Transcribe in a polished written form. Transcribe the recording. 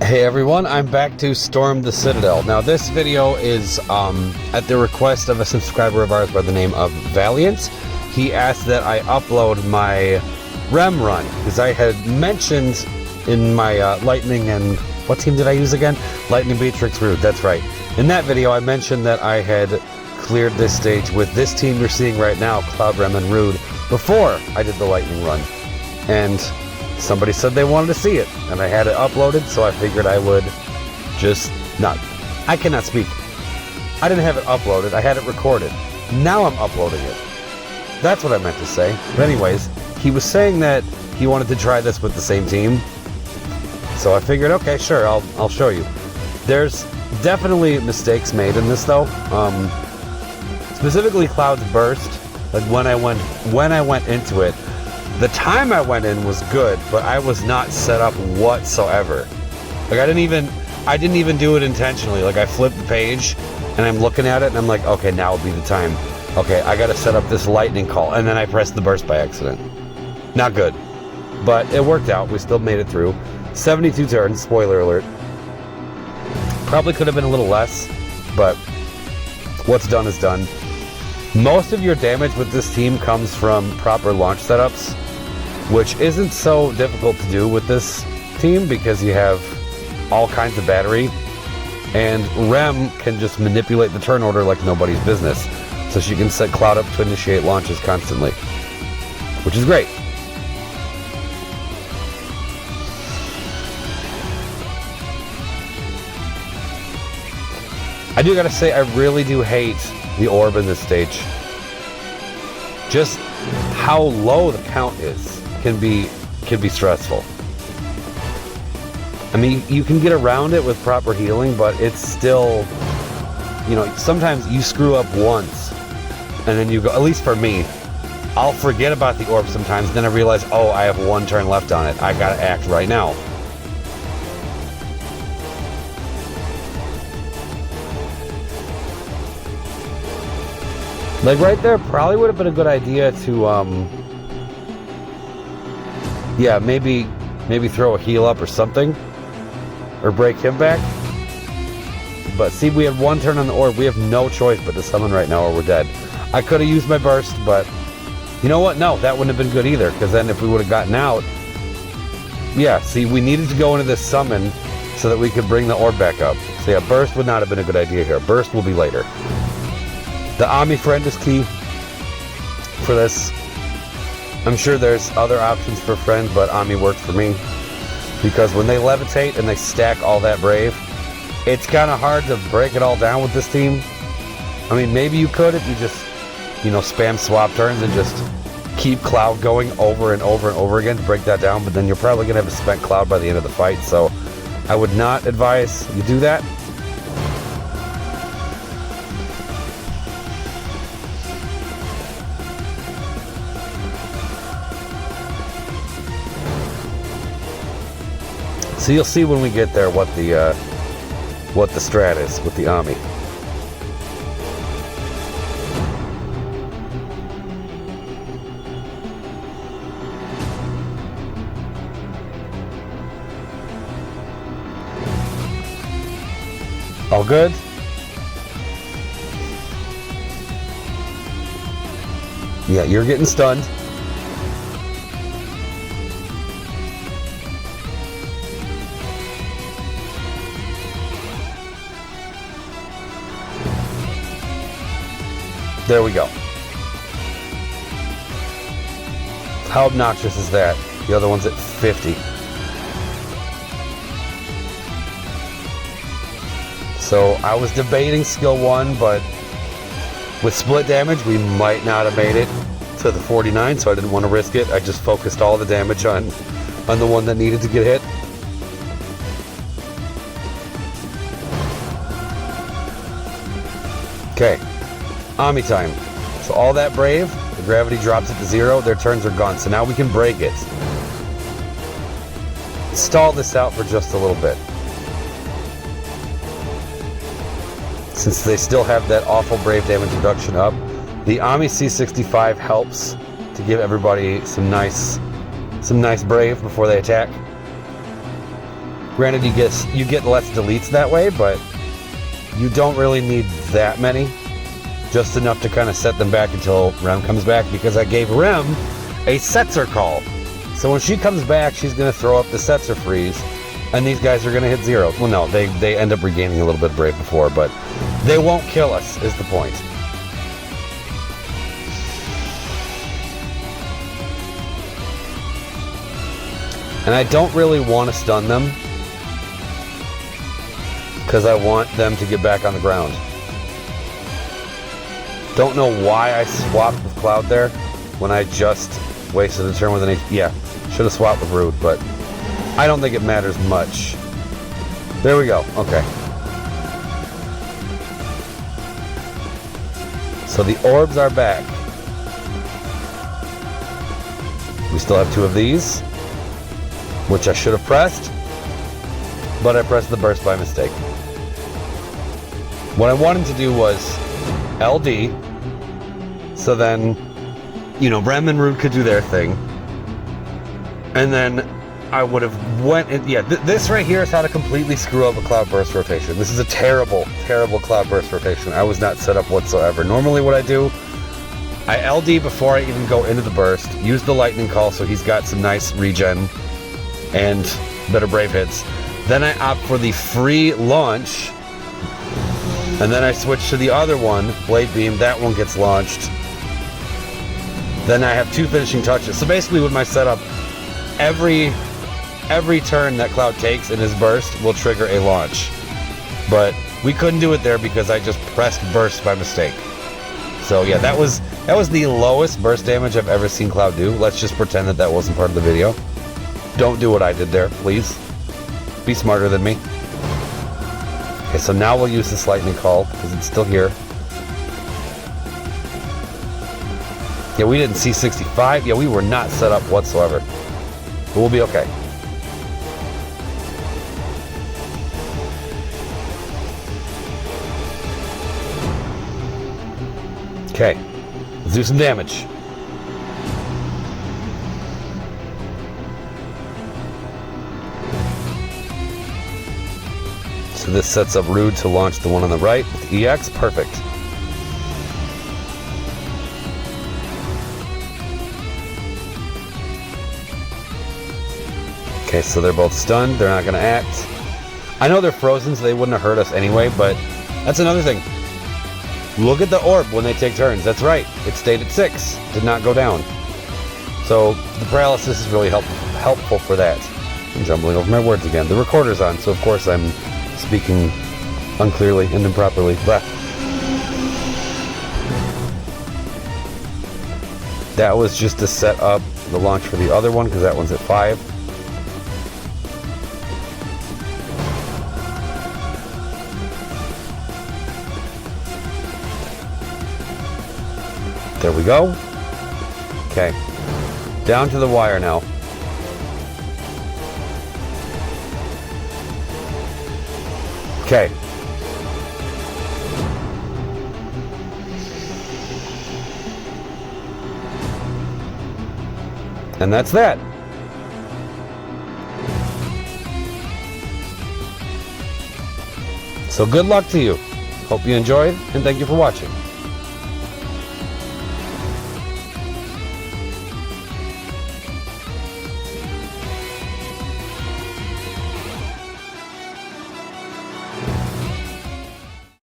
Hey everyone, I'm back to storm the Citadel. Now this video is at the request of a subscriber of ours by the name of Valiant. He asked that I upload my REM run, because I had mentioned in my Lightning and... what team did I use again? Lightning, Beatrix, Rude, that's right. In that video I mentioned that I had cleared this stage with this team you're seeing right now, Cloud, Rem, and Rude, before I did the Lightning run. And somebody said they wanted to see it, and I had it uploaded, so I figured I would just not... I cannot speak. I didn't have it uploaded, I had it recorded. Now I'm uploading it. That's what I meant to say. But anyways, he was saying that he wanted to try this with the same team. So I figured, okay, sure, I'll show you. There's definitely mistakes made in this though. Specifically Cloud's burst. Like when I went into it, the time I went in was good, but I was not set up whatsoever. Like I didn't even do it intentionally. Like I flipped the page and I'm looking at it and I'm like, okay, now would be the time. Okay, I gotta set up this lightning call, and then I pressed the burst by accident. Not good. But it worked out, we still made it through. 72 turns, spoiler alert. Probably could have been a little less, but what's done is done. Most of your damage with this team comes from proper launch setups, which isn't so difficult to do with this team because you have all kinds of battery, and Rem can just manipulate the turn order like nobody's business, so she can set Cloud up to initiate launches constantly, which is great. I do gotta say, I really do hate the orb in this stage. Just how low the count is can be stressful. I mean, you can get around it with proper healing, but it's still, you know, sometimes you screw up once and then you go, at least for me, I'll forget about the orb sometimes, then I realize, oh, I have one turn left on it, I gotta act right now. Like right there probably would have been a good idea to yeah, maybe throw a heal up or something, or break him back. But see, we had one turn on the orb, we have no choice but to summon right now or we're dead. I could have used my burst, but you know what, no, that wouldn't have been good either, because then if we would have gotten out, yeah, see, we needed to go into this summon so that we could bring the orb back up. So yeah, burst would not have been a good idea here. Burst will be later. The Ami friend is key for this. I'm sure there's other options for friend, but Ami worked for me. Because when they levitate and they stack all that brave, it's kind of hard to break it all down with this team. I mean, maybe you could if you just, you know, spam swap turns and just keep Cloud going over and over and over again to break that down, but then you're probably going to have a spent Cloud by the end of the fight, so I would not advise you do that. So you'll see when we get there what the strat is with the Ami. All good? Yeah, you're getting stunned. There we go. How obnoxious is that? The other one's at 50. So I was debating skill 1, but with split damage we might not have made it to the 49, so I didn't want to risk it. I just focused all the damage on the one that needed to get hit. Okay. Ami time. So all that brave, the gravity drops it to 0, their turns are gone. So now we can break it. Stall this out for just a little bit. Since they still have that awful brave damage reduction up, the Ami C65 helps to give everybody some nice brave before they attack. Granted, you get less deletes that way, but you don't really need that many. Just enough to kind of set them back until Rem comes back, because I gave Rem a Setzer call. So when she comes back, she's going to throw up the Setzer freeze, and these guys are going to hit 0. Well, no, they end up regaining a little bit of Brave before, but they won't kill us, is the point. And I don't really want to stun them, because I want them to get back on the ground. Don't know why I swapped with Cloud there when I just wasted a turn with an yeah, should have swapped with Rude, but I don't think it matters much. There we go. Okay. So the orbs are back. We still have 2 of these, which I should have pressed, but I pressed the burst by mistake. What I wanted to do was LD, so then, you know, Rem and Rude could do their thing, and then I would have went in, yeah, this right here is how to completely screw up a Cloud Burst rotation. This is a terrible, terrible Cloud Burst rotation. I was not set up whatsoever. Normally what I do, I LD before I even go into the burst, use the Lightning Call so he's got some nice regen and better Brave hits. Then I opt for the free launch, and then I switch to the other one, Blade Beam. That one gets launched. Then I have 2 finishing touches. So basically with my setup, every turn that Cloud takes in his burst will trigger a launch. But we couldn't do it there because I just pressed burst by mistake. So yeah, that was the lowest burst damage I've ever seen Cloud do. Let's just pretend that wasn't part of the video. Don't do what I did there, please. Be smarter than me. Okay, so now we'll use this Lightning Call because it's still here. Yeah, we didn't see 65. Yeah, we were not set up whatsoever. But we'll be okay. Okay, let's do some damage. So this sets up Rude to launch the one on the right with the EX. Perfect. Okay, so they're both stunned. They're not going to act. I know they're frozen, so they wouldn't have hurt us anyway, but that's another thing. Look at the orb when they take turns. That's right. It stayed at 6. Did not go down. So the paralysis is really helpful for that. I'm jumbling over my words again. The recorder's on, so of course I'm speaking unclearly and improperly. But that was just to set up the launch for the other one, because that one's at 5. There we go. Okay. Down to the wire now. Okay. And that's that. So good luck to you. Hope you enjoyed, and thank you for watching.